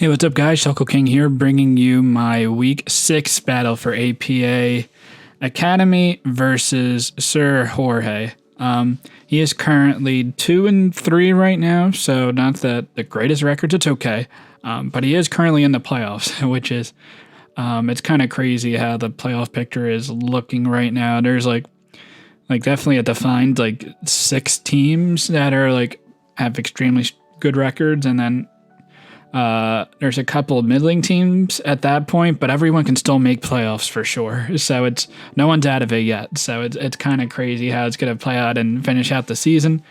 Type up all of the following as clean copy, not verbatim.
Hey, what's up, guys? Shuckle King here, bringing you my Week 6 battle for APA Academy versus SirJorge. He is currently 2-3 right now, so not that the greatest records, it's okay. But he is currently in the playoffs, which is, it's kind of crazy how the playoff picture is looking right now. There's like definitely a defined 6 teams that are have extremely good records, and then there's a couple of middling teams at that point, but everyone can still make playoffs for sure. So it's no one's out of it yet. So it's kind of crazy how it's going to play out and finish out the season.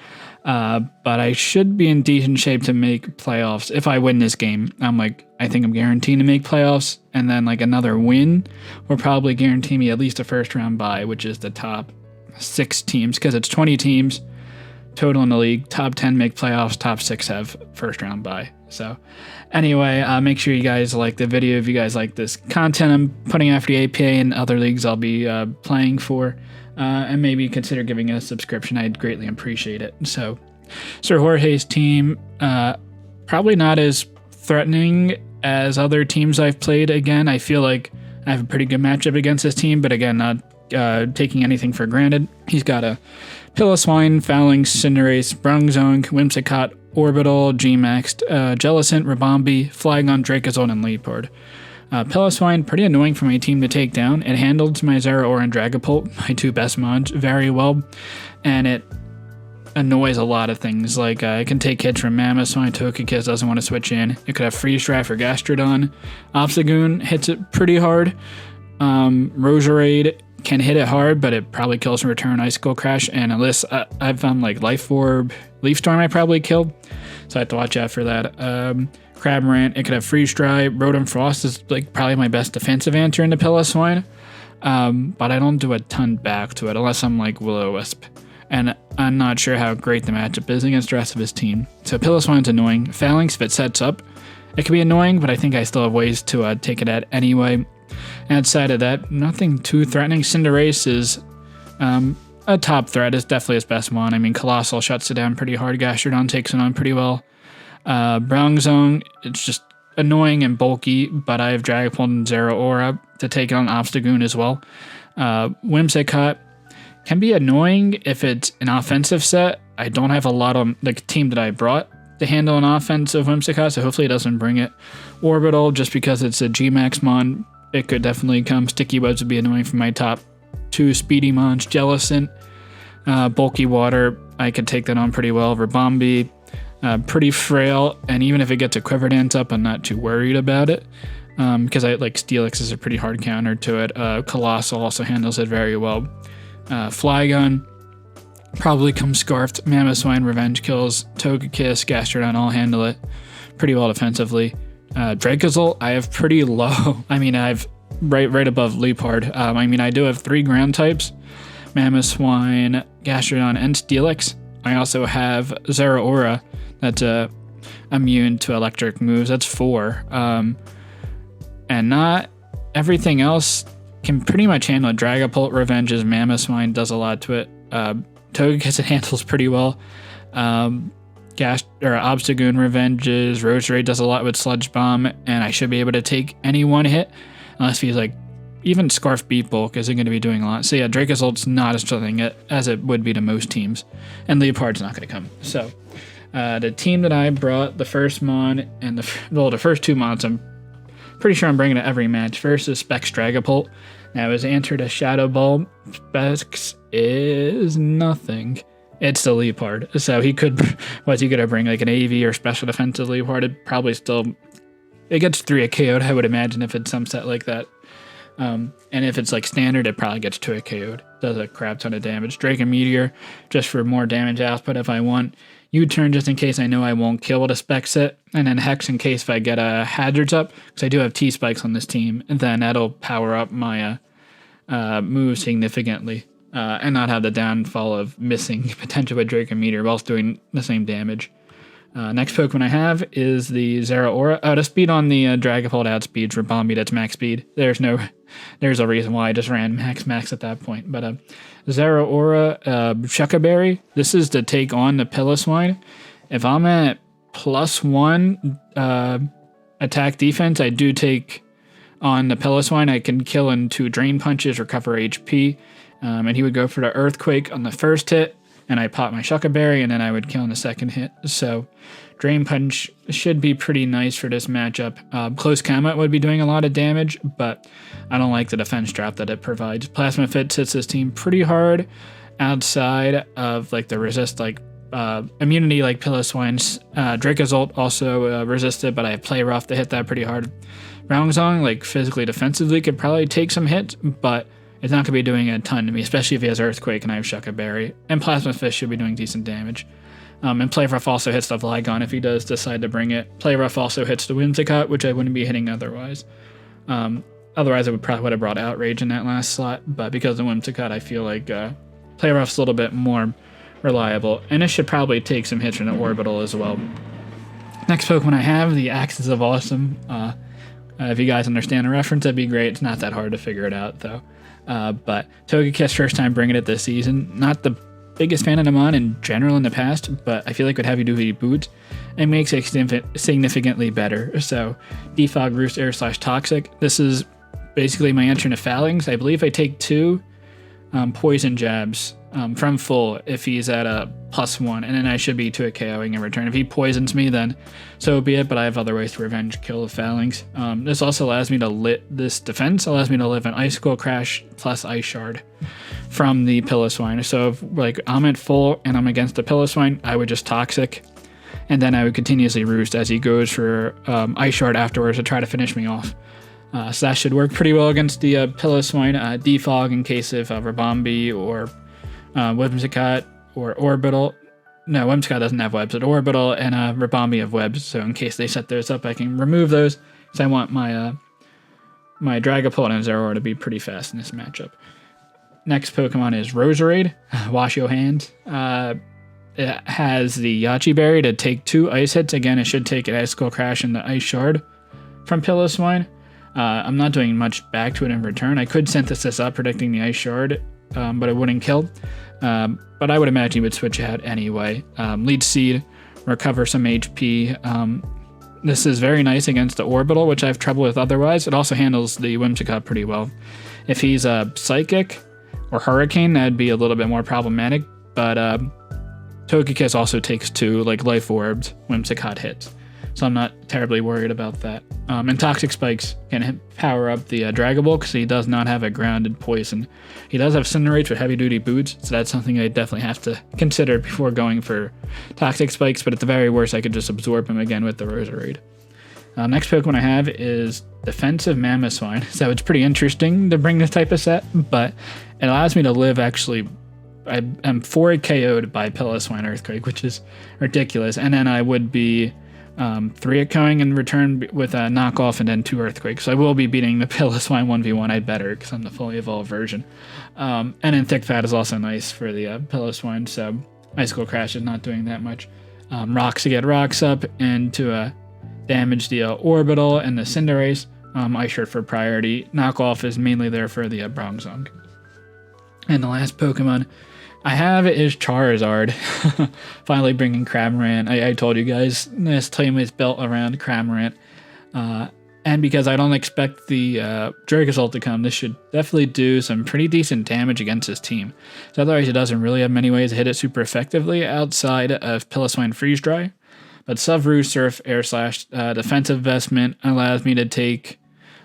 But I should be in decent shape to make playoffs if I win this game. I think I'm guaranteed to make playoffs, and then another win will probably guarantee me at least a first round bye, which is the top 6 teams, because it's 20 teams total in the league. Top 10 make playoffs, top 6 have first round bye. So anyway, make sure you guys like the video if you guys like this content I'm putting after the APA and other leagues I'll be playing for, and maybe consider giving a subscription. I'd greatly appreciate it. So SirJorge's team, probably not as threatening as other teams I've played. Again, I feel like I have a pretty good matchup against this team, but again, not taking anything for granted. He's got a Piloswine, Fouling, Cinderace, Bronzong, Whimsicott, Orbital, Gmaxed, Jellicent, Ribombee, Flygon, Dracozolt, and Leopard. Piloswine, pretty annoying for my team to take down. It handled my Zeraora and Dragapult, my 2 best mods, very well, and it annoys a lot of things. It can take hits from Mamoswine, togekiss doesn't want to switch in. It could have Freeze Dry for Gastrodon. Obstagoon hits it pretty hard. Roserade can hit it hard, but it probably kills from Return, Icicle Crash, and unless I've found Life Orb, Leaf Storm I probably killed, so I have to watch out for that. Cramorant, it could have Freeze Dry. Rotom Frost is probably my best defensive answer into Piloswine, but I don't do a ton back to it unless I'm Will-O-Wisp, and I'm not sure how great the matchup is against the rest of his team. So Piloswine's annoying. Phalanx, if it sets up, it can be annoying, but I think I still have ways to take it at anyway. Outside of that, nothing too threatening. Cinderace is a top threat. It's definitely his best one. I mean, Colossal shuts it down pretty hard. Gastrodon takes it on pretty well. Bronzong, it's just annoying and bulky, but I have Dragapult and Zeraora to take it on Obstagoon as well. Whimsicott can be annoying if it's an offensive set. I don't have a lot on the team that I brought to handle an offensive Whimsicott, so hopefully it doesn't bring it. Orbital, just because it's a Gmax mon, it could definitely come. Sticky Webs would be annoying for my top 2 speedy mons. Jellicent, bulky water, I could take that on pretty well. Ribombee, pretty frail, and even if it gets a Quiver Dance up, I'm not too worried about it, because I Steelix is a pretty hard counter to it. Colossal also handles it very well. Flygon probably comes Scarfed. Mamoswine, Revenge Kills, Togekiss, Gastrodon all handle it pretty well defensively. Dracozolt, I have pretty low. I mean, I have right above Leopard. I do have 3 ground types: Mamoswine, Gastrodon, and Steelix. I also have Zeraora that's immune to electric moves. That's 4. And not everything else can pretty much handle it. Dragapult, Revenges, Mamoswine does a lot to it. Togekiss it handles pretty well. Obstagoon, Revenges, Roserade does a lot with Sludge Bomb, and I should be able to take any one hit, unless he's even Scarf Beat Bulk isn't going to be doing a lot. So yeah, Dracozolt's not as threatening as it would be to most teams, and Leopard's not going to come. So the team that I brought, the first mon and the first 2 mons, I'm pretty sure I'm bringing to every match. First is Specs Dragapult. Now his answer to Shadow Ball Specs is nothing. It's the Leopard, so he could, what's he gonna bring, an AV or special defensive Leopard? It probably still, it gets 3 a KO'd, I would imagine, if it's some set like that. And if it's standard, it probably gets 2 a KO'd. Does a crap ton of damage. Drake and Meteor, just for more damage output if I want. U-Turn, just in case I know I won't kill with a spec set. And then Hex, in case if I get a Hazards up, because I do have T-Spikes on this team, and then that'll power up my move significantly. And not have the downfall of missing potential with Drake and Meteor whilst doing the same damage. Next Pokemon I have is the Zeraora. The speed on the Dragapult outspeeds Ribombee, that's max speed. There's a reason why I just ran max at that point. But Zeraora, Shuckaberry, this is to take on the Piloswine. If I'm at +1 attack defense, I do take on the Piloswine. I can kill in 2 Drain Punches, recover HP, and he would go for the Earthquake on the first hit, and I pop my Shucka Berry, and then I would kill on the second hit. So Drain Punch should be pretty nice for this matchup. Close Combat would be doing a lot of damage, but I don't like the defense drop that it provides. Plasma Fit hits this team pretty hard outside of like the resist immunity like Piloswine's. Dracozolt also resisted, but I have Play Rough to hit that pretty hard. Rongzong, like physically defensively, could probably take some hits, but it's not going to be doing a ton to me, especially if he has Earthquake and I have Shucka Berry. And Plasma Fist should be doing decent damage. And Play Rough also hits the Flygon if he does decide to bring it. Play Rough also hits the Whimsicott, which I wouldn't be hitting otherwise. Otherwise, I would have brought Outrage in that last slot, but because of Whimsicott, I feel like Play Rough's a little bit more reliable, and it should probably take some hits from the Orbital as well. Next Pokemon I have, the Axis of Awesome. If you guys understand the reference, that'd be great. It's not that hard to figure it out, though. But Togekiss, first time bringing it this season. Not the biggest fan of them on in general in the past, but I feel like with Heavy Duty Boots, it makes it significantly better. So, Defog, Roost, Air / Toxic. This is basically my answer to Phalanx. I believe I take 2 Poison Jabs from full if he's at a +1, and then I should be to a KOing in return. If he poisons me, then so be it, but I have other ways to revenge kill the Phalanx. This also allows me to this defense allows me to live an Icicle Crash plus Ice Shard from the Piloswine. So if like I'm at full and I'm against the Piloswine, I would just Toxic, and then I would continuously Roost as he goes for Ice Shard afterwards to try to finish me off. So that should work pretty well against the Piloswine. Defog in case of Rabombi or Whimsicott or Orbital. No, Whimsicott doesn't have webs, but Orbital and Rabombi have webs, so in case they set those up, I can remove those, because I want my my Dragapult and Zeraora to be pretty fast in this matchup. Next Pokemon is Roserade. Wash your hands. It has the Yachi Berry to take 2 ice hits. Again, it should take an Icicle Crash and the Ice Shard from Piloswine. I'm not doing much back to it in return. I could Synthesis up, predicting the Ice Shard, but it wouldn't kill. But I would imagine he would switch out anyway. Lead Seed, recover some HP. This is very nice against the Orbital, which I have trouble with otherwise. It also handles the Whimsicott pretty well. If he's a Psychic or Hurricane, that'd be a little bit more problematic, but Togekiss also takes 2 like Life Orbs Whimsicott hits, so I'm not terribly worried about that. And Toxic Spikes can power up the Dragapult because he does not have a grounded poison. He does have Cinerates with Heavy Duty Boots, so that's something I definitely have to consider before going for Toxic Spikes, but at the very worst, I could just absorb him again with the Roserade. Next Pokemon I have is Defensive Mamoswine. So it's pretty interesting to bring this type of set, but it allows me to live actually. I'm 4 KO'd by Piloswine Earthquake, which is ridiculous, and then I would be 3 echoing in return with a knockoff and then 2 Earthquakes. So I will be beating the Piloswine 1v1. I better, because I'm the fully evolved version. And then Thick Fat is also nice for the Piloswine, so Icicle Crash is not doing that much. Rocks to get rocks up and to damage the Orbital and the Cinderace. Ice Shard for priority. Knockoff is mainly there for the Bronzong. And the last Pokemon I have is Charizard. Finally bringing Cramorant. I told you guys this team is built around Cramorant. And because I don't expect the Dracozolt to come, this should definitely do some pretty decent damage against his team. So otherwise, it doesn't really have many ways to hit it super effectively outside of Piloswine Freeze Dry. But Sub-Roost, Surf, Air Slash, Defensive Investment allows me to take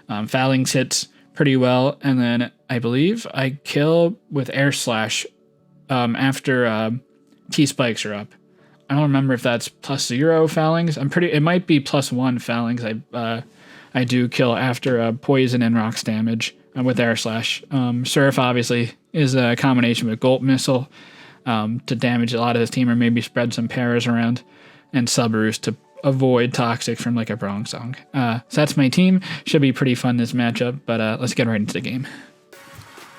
Phalanx hits pretty well. And then I believe I kill with Air Slash after T-Spikes are up. I don't remember if that's +0 Phalanx. It might be +1 Phalanx. I do kill after poison and rocks damage with Air Slash. Surf obviously is a combination with Gulp Missile to damage a lot of his team or maybe spread some paras around, and Sub-Roost to avoid Toxic from like a Bronzong. So that's my team. Should be pretty fun this matchup, but let's get right into the game.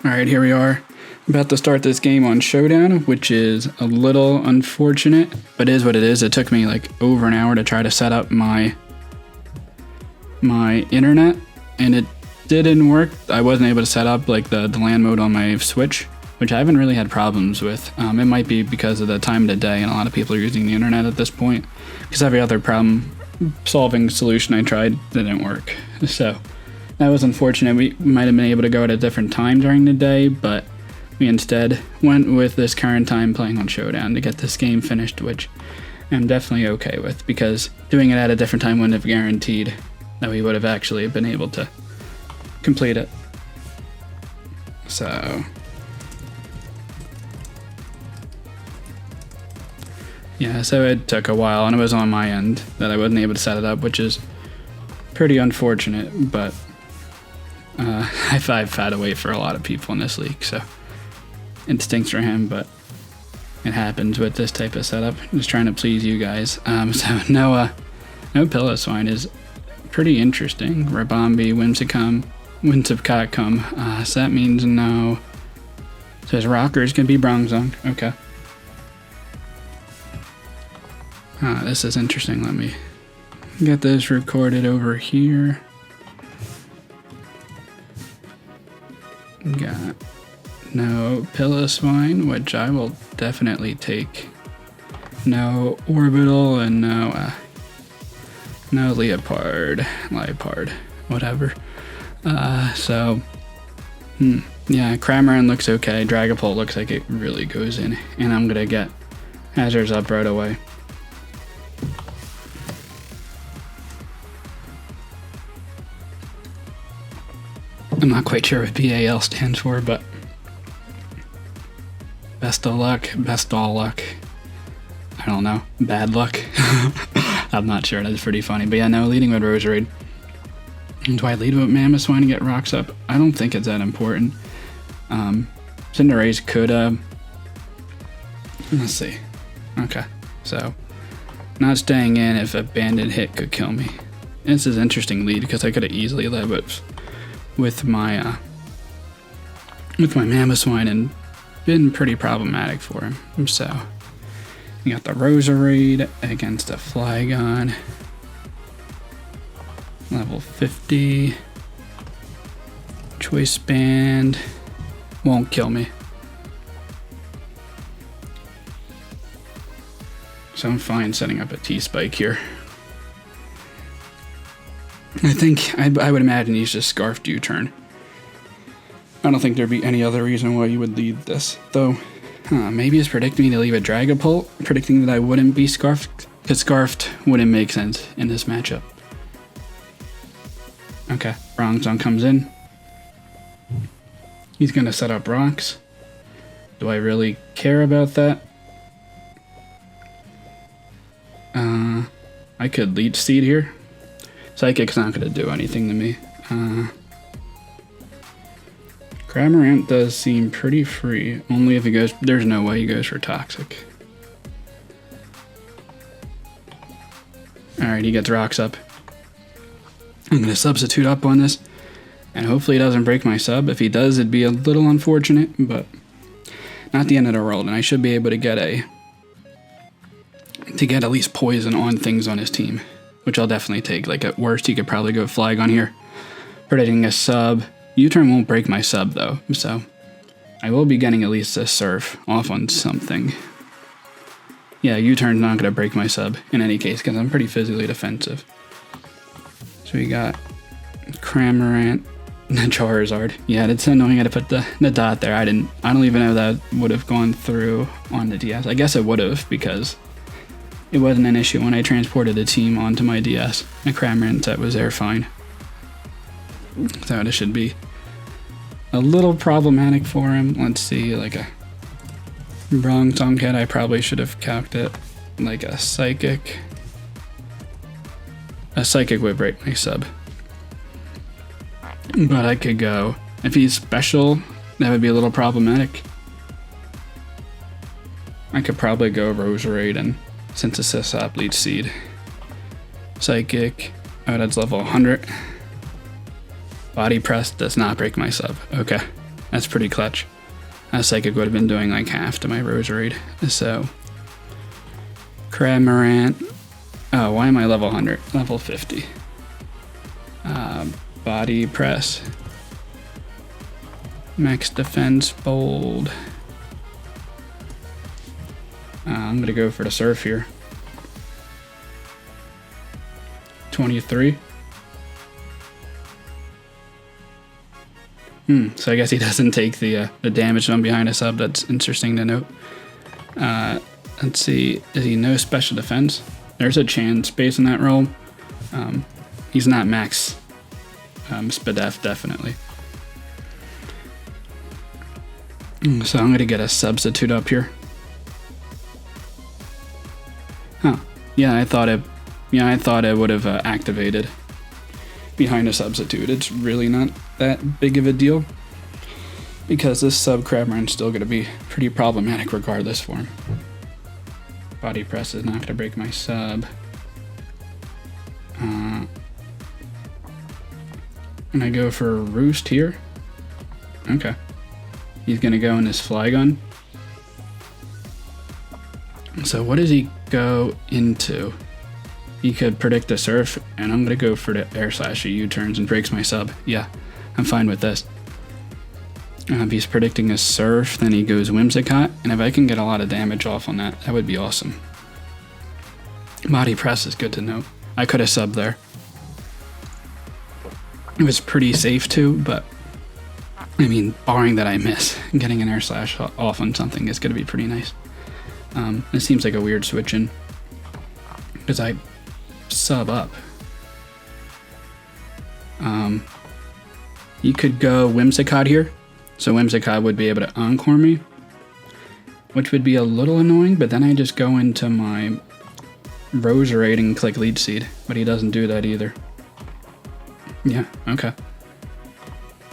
Alright, here we are. About to start this game on Showdown, which is a little unfortunate, but is what it is. It took me like over an hour to try to set up my internet, and it didn't work. I wasn't able to set up like the LAN mode on my Switch, which I haven't really had problems with. It might be because of the time of the day, and a lot of people are using the internet at this point, because every other problem solving solution I tried didn't work. So that was unfortunate. We might have been able to go at a different time during the day, but we instead went with this current time playing on Showdown to get this game finished, which I'm definitely okay with, because doing it at a different time wouldn't have guaranteed that we would have actually been able to complete it. So yeah, so it took a while, and it was on my end that I wasn't able to set it up, which is pretty unfortunate, but I've had to wait for a lot of people in this league, so it stinks for him, but it happens with this type of setup. Just trying to please you guys. So no Pillow-Swine is pretty interesting. Rabombi, Whimsicott, so that means no. So his rockers can be Bronzong. Okay. This is interesting. Let me get this recorded over here. Got no Pillow-Swine, which I will definitely take. No Orbital and no Liepard, whatever. Yeah, Cramorant looks okay. Dragapult looks like it really goes in, and I'm gonna get Hazards up right away. I'm not quite sure what BAL stands for, but best of luck, best all luck. I don't know, bad luck. I'm not sure, that's pretty funny. But yeah, no, leading with Roserade. Do I lead with Mamoswine to get rocks up? I don't think it's that important. Cinderace could, let's see. Okay, so not staying in if a banded hit could kill me. This is an interesting lead because I could have easily led with my Mamoswine and been pretty problematic for him. So you got the Roserade against a Flygon. Level 50. Choice Band. Won't kill me. So I'm fine setting up a T-Spike here. I think, I would imagine he's just Scarfed U-turn. I don't think there'd be any other reason why you would lead this, though. Maybe he's predicting me to leave a Dragapult, predicting that I wouldn't be Scarfed, because Scarfed wouldn't make sense in this matchup. Okay, Bronzong comes in. He's gonna set up rocks. Do I really care about that? I could Leech Seed here. Psychic's not gonna do anything to me. Cramorant does seem pretty free, only if he goes, there's no way he goes for Toxic. Alright, he gets rocks up. I'm gonna substitute up on this, and hopefully he doesn't break my sub. If he does, it'd be a little unfortunate, but not the end of the world, and I should be able to get at least poison on things on his team, which I'll definitely take. Like at worst, he could probably go Flygon here, predicting a sub. U-turn won't break my sub though, so I will be getting at least a Surf off on something. Yeah, U-turn's not gonna break my sub in any case because I'm pretty physically defensive. So we got Cramorant, Charizard. Yeah, it's annoying I had to put the dot there. I don't even know that would have gone through on the DS. I guess it would have because it wasn't an issue when I transported the team onto my DS. The Cramorant set was there fine. So this should be a little problematic for him. Let's see, like a Bronzong hit. I probably should have calced it like a Psychic. A Psychic would break my sub. But I could go, if he's special, that would be a little problematic. I could probably go Roserade and Synthesis up Leech Seed. Psychic, oh that's level 100. Body Press does not break my sub. Okay, that's pretty clutch. Psychic would have been doing like half to my Roserade. So, Cramorant. Oh, why am I level 100? Level 50. Body Press. Max Defense, Bold. I'm gonna go for the Surf here. 23. So I guess he doesn't take the damage on behind a sub. That's interesting to note. Let's see. Is he no special defense? There's a chance based on that roll. He's not max SPDF, definitely. So I'm going to get a substitute up here. Huh. Yeah, I thought it would have activated behind a substitute. It's really not that big of a deal because this sub cramorant is still going to be pretty problematic regardless for him. Body press is not going to break my sub. And I go for roost here. Okay. He's going to go in his Flygon. So what does he go into? He could predict a surf, and I'm going to go for the air slash U-turns and breaks my sub. Yeah, I'm fine with this. If he's predicting a surf, then he goes Whimsicott, and if I can get a lot of damage off on that, that would be awesome. Body press is good to know. I could have subbed there. It was pretty safe too, but I mean, barring that I miss, getting an air slash off on something is going to be pretty nice. It seems like a weird switch in because I sub up. You could go Whimsicott here, so Whimsicott would be able to encore me, which would be a little annoying, but then I just go into my Roserade and click Leech Seed, but he doesn't do that either. Yeah, okay.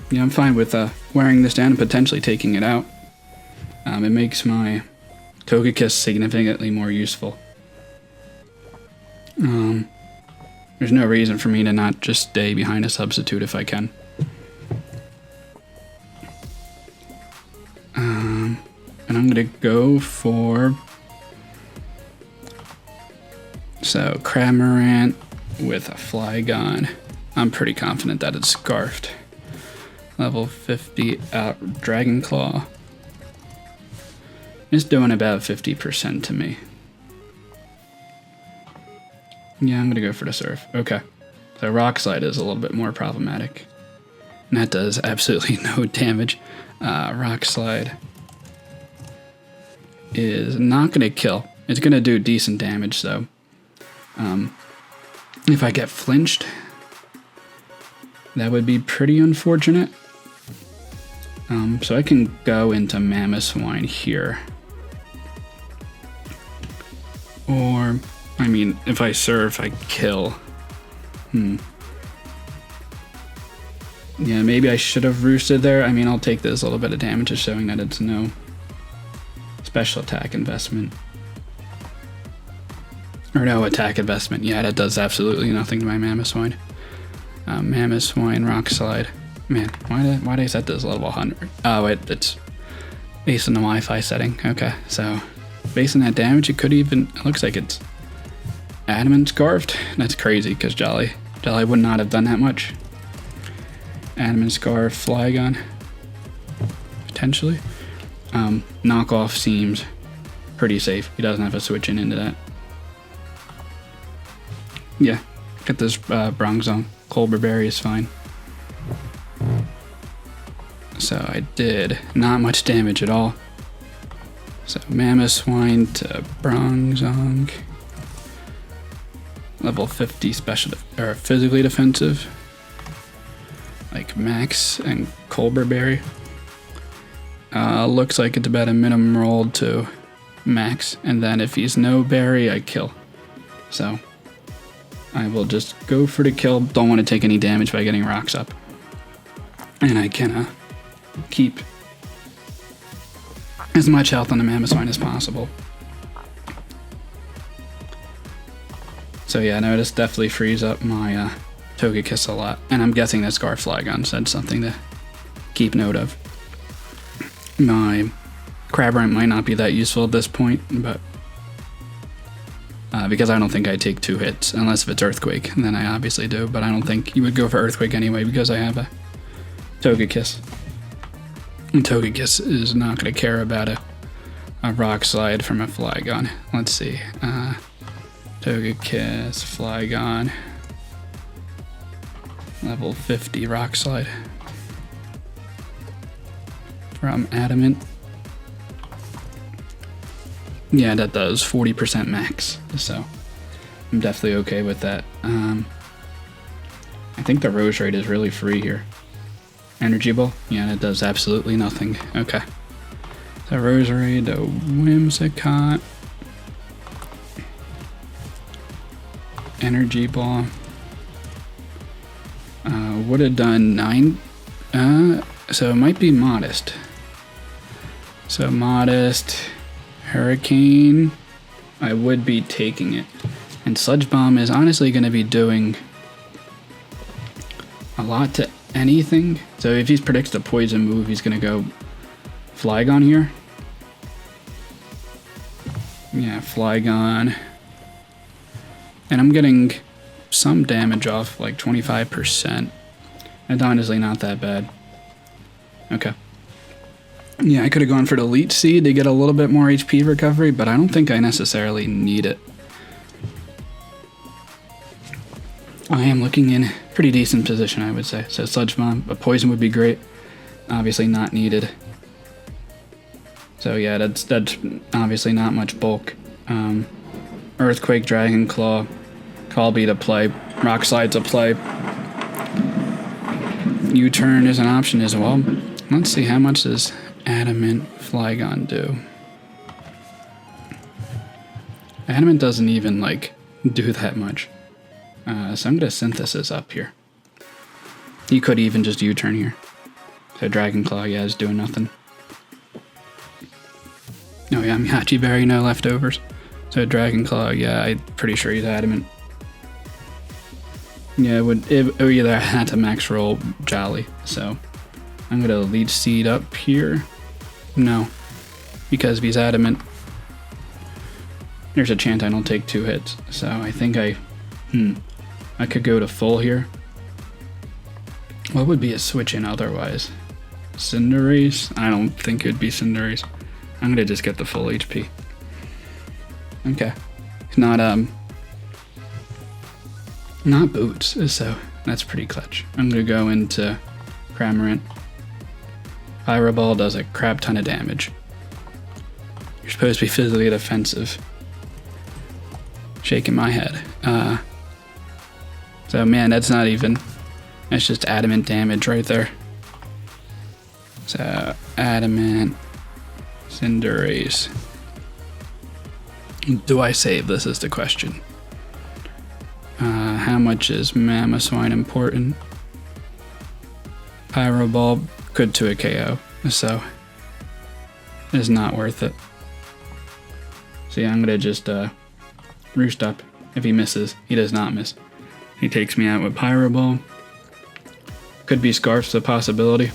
Yeah, I'm fine with wearing this down and potentially taking it out. It makes my togekiss significantly more useful. There's no reason for me to not just stay behind a substitute if I can. And I'm gonna go for cramorant with a Flygon. I'm pretty confident that it's Scarfed. Level 50 out Dragon Claw. It's doing about 50% to me. Yeah, I'm gonna go for the Surf. Okay. So Rock Slide is a little bit more problematic. And that does absolutely no damage. Rock Slide is not gonna kill. It's gonna do decent damage though. If I get flinched, that would be pretty unfortunate. So I can go into Mamoswine here. Or, I mean, if I surf, I kill. Yeah, maybe I should have roosted there. I mean, I'll take this little bit of damage just showing that it's no special attack investment. Or no attack investment. Yeah, that does absolutely nothing to my Mamoswine. Mamoswine, Rock Slide. Man, why did I set this level 100? Oh, it's based on the Wi-Fi setting. Okay, so based on that damage, it could even, it looks like it's Adamant Scarfed. That's crazy because Jolly would not have done that much. Adamant Scarf, Flygon, potentially. Knockoff seems pretty safe. He doesn't have to switch into that. Yeah, get this Bronzong. Colbur Berry is fine. So I did not much damage at all. So Mamoswine to Bronzong. Level 50 special or physically defensive. Like Max and Colbur Berry. Looks like it's about a minimum roll to Max, and then if he's no berry, I kill. So I will just go for the kill. Don't want to take any damage by getting rocks up. And I can keep as much health on the Mamoswine as possible. So yeah, no, this definitely frees up my Togekiss a lot. And I'm guessing that Scarf Flygon said something to keep note of. My Cramorant might not be that useful at this point, but because I don't think I take 2 hits, unless if it's Earthquake, and then I obviously do, but I don't think you would go for Earthquake anyway because I have a Togekiss. And Togekiss is not going to care about a Rock Slide from a Flygon. Let's see. Togekiss, Flygon. Level 50 Rock Slide from Adamant. Yeah, that does 40% max, so I'm definitely okay with that. I think the Rose Raid is really free here. Energy Ball? Yeah, that does absolutely nothing. Okay. So Rose Raid, the Whimsicott. Energy Ball. Would have done 9. So it might be Modest. So Modest, Hurricane. I would be taking it. And Sludge Bomb is honestly going to be doing a lot to anything. So if he predicts the poison move, he's going to go Flygon here. Yeah, Flygon. And I'm getting some damage off, like 25%. That's honestly not that bad. Okay. Yeah, I could have gone for the Leech Seed to get a little bit more HP recovery, but I don't think I necessarily need it. I am looking in pretty decent position, I would say. So Sludge Bomb, a Poison would be great. Obviously not needed. So yeah, that's obviously not much bulk. Earthquake, Dragon Claw, Call Beat to play, Rock Slide to play. U-Turn is an option as well. Let's see, how much does Adamant Flygon do? Adamant doesn't even like do that much. So I'm gonna Synthesis up here. You could even just U-turn here. So Dragon Claw, yeah, is doing nothing. Oh yeah, Miyachi Berry, no leftovers. So Dragon Claw, yeah, I'm pretty sure he's Adamant. Yeah, it would either had to max roll Jolly, so I'm gonna Leech Seed up here. No, because if he's Adamant, there's a chance I don't take 2 hits. So I think I could go to full here. What would be a switch in otherwise? Cinderace? I don't think it'd be Cinderace. I'm gonna just get the full HP. Okay, it's not Boots, so that's pretty clutch. I'm gonna go into Cramorant. Pyro Ball does a crap ton of damage. You're supposed to be physically defensive. Shaking my head. So man, that's just Adamant damage right there. So Adamant, Cinderace. Do I save this is the question. How much is Mamoswine important? Pyro Ball could to a KO, so it's not worth it. So yeah, I'm gonna just Roost up. If he misses, he does not miss. He takes me out with Pyro Ball. Could be Scarf's a possibility.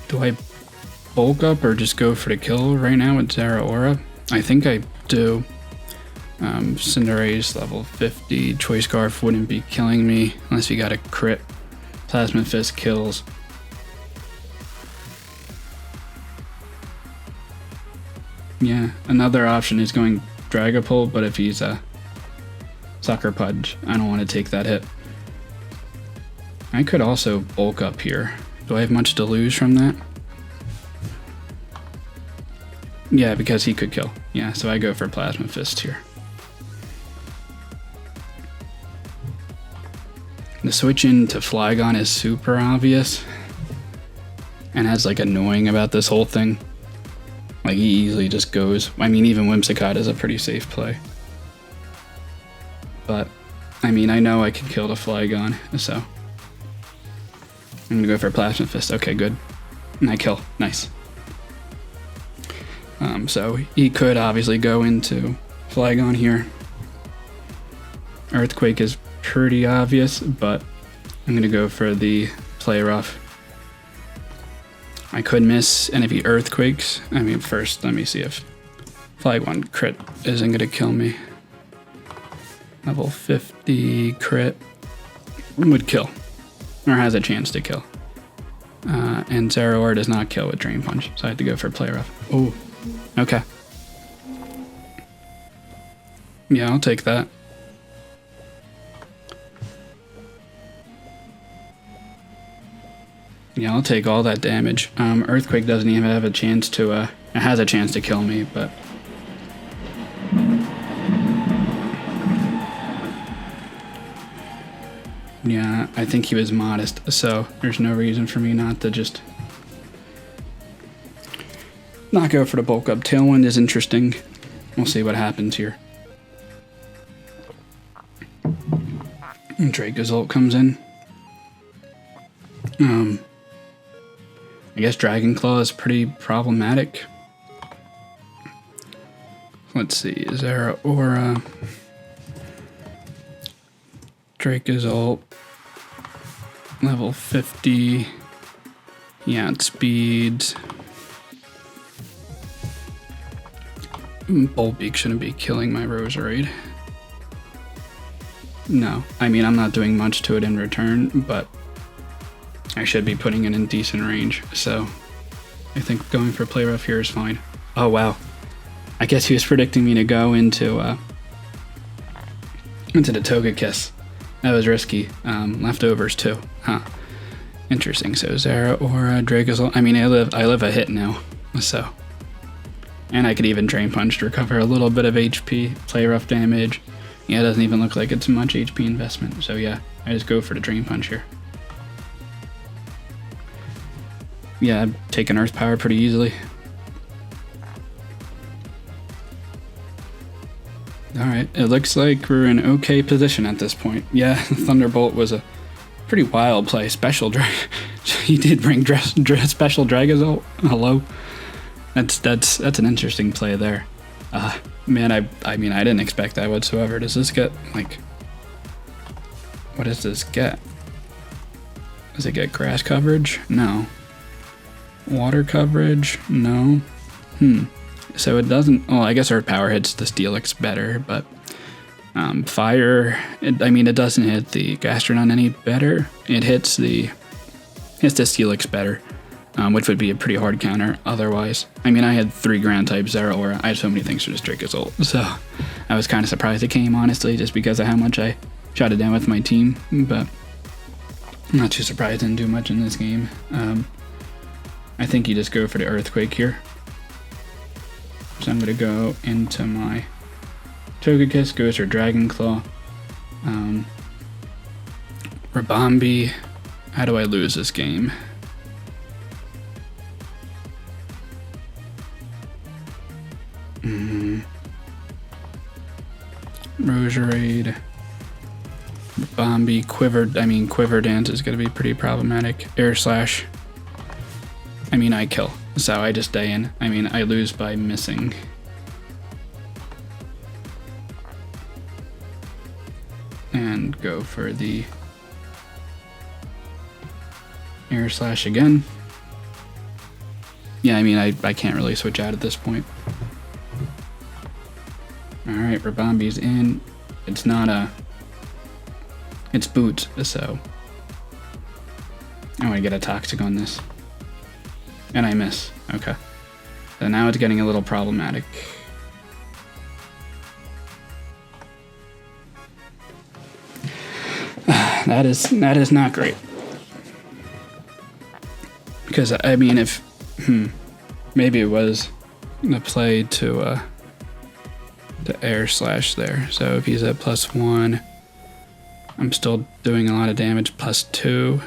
Do I bulk up or just go for the kill right now with Zeraora? I think I do. Cinderace level 50. Choice Scarf wouldn't be killing me unless you got a crit. Plasma Fist kills. Yeah, another option is going Dragapult, but if he's a Sucker Punch, I don't want to take that hit. I could also bulk up here. Do I have much to lose from that? Yeah, because he could kill. Yeah, so I go for Plasma Fist here. The switch into Flygon is super obvious. And that's like annoying about this whole thing. Like he easily just goes. I mean, even Whimsicott is a pretty safe play. But, I mean, I know I can kill the Flygon, so. I'm gonna go for Plasma Fist. Okay, good. And I kill. Nice. So he could obviously go into Flygon here. Earthquake is pretty obvious, but I'm gonna go for the Play Rough. I could miss, and if he Earthquakes, I mean, first let me see if Flygon crit isn't gonna kill me. Level 50 crit would kill, or has a chance to kill. And Zeraora does not kill with Drain Punch, so I have to go for Play Rough. Oh, okay. Yeah, I'll take that. Yeah, I'll take all that damage. Earthquake doesn't even have a chance to, it has a chance to kill me, but... Yeah, I think he was modest, so there's no reason for me not to just... not go for the bulk up. Tailwind is interesting. We'll see what happens here. And Draco's ult comes in. I guess Dragon Claw is pretty problematic. Let's see, is there an aura? Draco's ult. Level 50. Yeah, it speeds. Boltbeak shouldn't be killing my Roserade. No, I mean, I'm not doing much to it in return, but I should be putting it in decent range, so I think going for play rough here is fine. Oh, wow. I guess he was predicting me to go into the togekiss. That was risky. Leftovers, too. Huh. Interesting. So, Zara or Draco's... I mean, I live a hit now, so... And I could even Drain Punch to recover a little bit of HP, play rough damage. Yeah, it doesn't even look like it's much HP investment, so yeah, I just go for the Drain Punch here. Yeah, I'd take an Earth Power pretty easily. Alright, it looks like we're in okay position at this point. Yeah, Thunderbolt was a pretty wild play. Special Drag... he did bring Special Dragazult. Hello? That's an interesting play there. Man, I mean, I didn't expect that whatsoever. Does this get, like... What does this get? Does it get grass coverage? No. Water coverage? No. So it doesn't... Well, I guess Earth Power hits the Steelix better, but... Fire... I mean, it doesn't hit the Gastrodon any better. It hits the Steelix better, which would be a pretty hard counter otherwise. I mean, I had 3 ground types, Zera Aura. I had so many things for this Draco's ult, so I was kind of surprised it came, honestly, just because of how much I shot it down with my team, but I'm not too surprised I didn't do much in this game. I think you just go for the Earthquake here. So I'm going to go into my Togekiss, goes for Dragon Claw. Rabombi. How do I lose this game? Roserade. Rabombi. Quiver Dance is going to be pretty problematic. Air Slash. I mean, I kill. So I just stay in. I mean, I lose by missing. And go for the Air Slash again. Yeah, I mean, I can't really switch out at this point. Alright, Rabombi's in. It's not a... It's Boots, so... I want to get a Toxic on this. And I miss. Okay. So now it's getting a little problematic. That is not great. Because, I mean, if... maybe it was the play to the Air Slash there. So if he's at +1, I'm still doing a lot of damage, +2.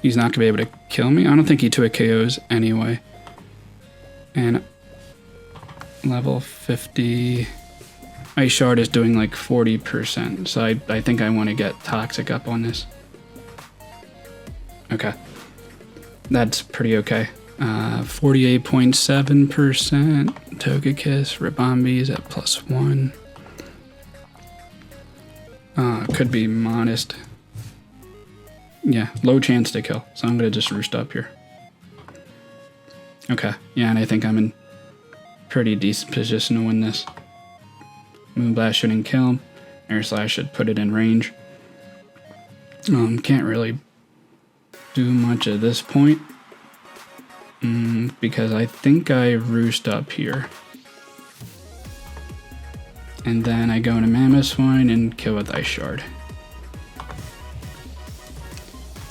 He's not going to be able to kill me. I don't think he 2 KOs anyway. And level 50... My shard is doing like 40%, so I think I want to get Toxic up on this. Okay. That's pretty okay. 48.7%. Togekiss. Rabombi's at +1. Could be modest. Yeah, low chance to kill, so I'm going to just roost up here. Okay, yeah, and I think I'm in pretty decent position to win this. Moonblast shouldn't kill him. Air Slash should put it in range. Can't really do much at this point. Because I think I roost up here. And then I go into Mammoth Swine and kill with Ice Shard.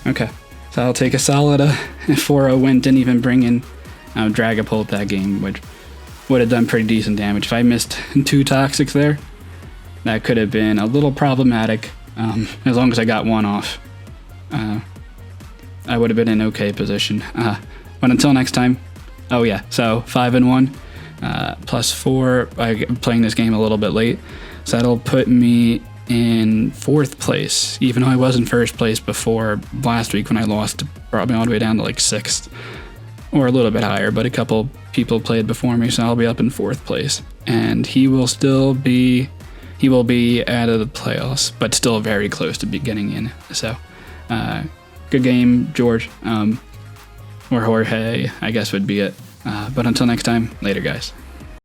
Okay, so I'll take a solid 4-0 win. Didn't even bring in Dragapult that game, which would have done pretty decent damage. If I missed 2 Toxics there, that could have been a little problematic. As long as I got 1 off, I would have been in okay position. But until next time, oh yeah, so 5-1, +4. I'm playing this game a little bit late, so that'll put me in 4th place, even though I was in 1st place before last week when I lost, brought me all the way down to like 6th, or a little bit higher, but a couple people played before me, so I'll be up in 4th place. And he will be out of the playoffs, but still very close to getting in. So, good game, George, or Jorge, I guess would be it. But until next time, later, guys.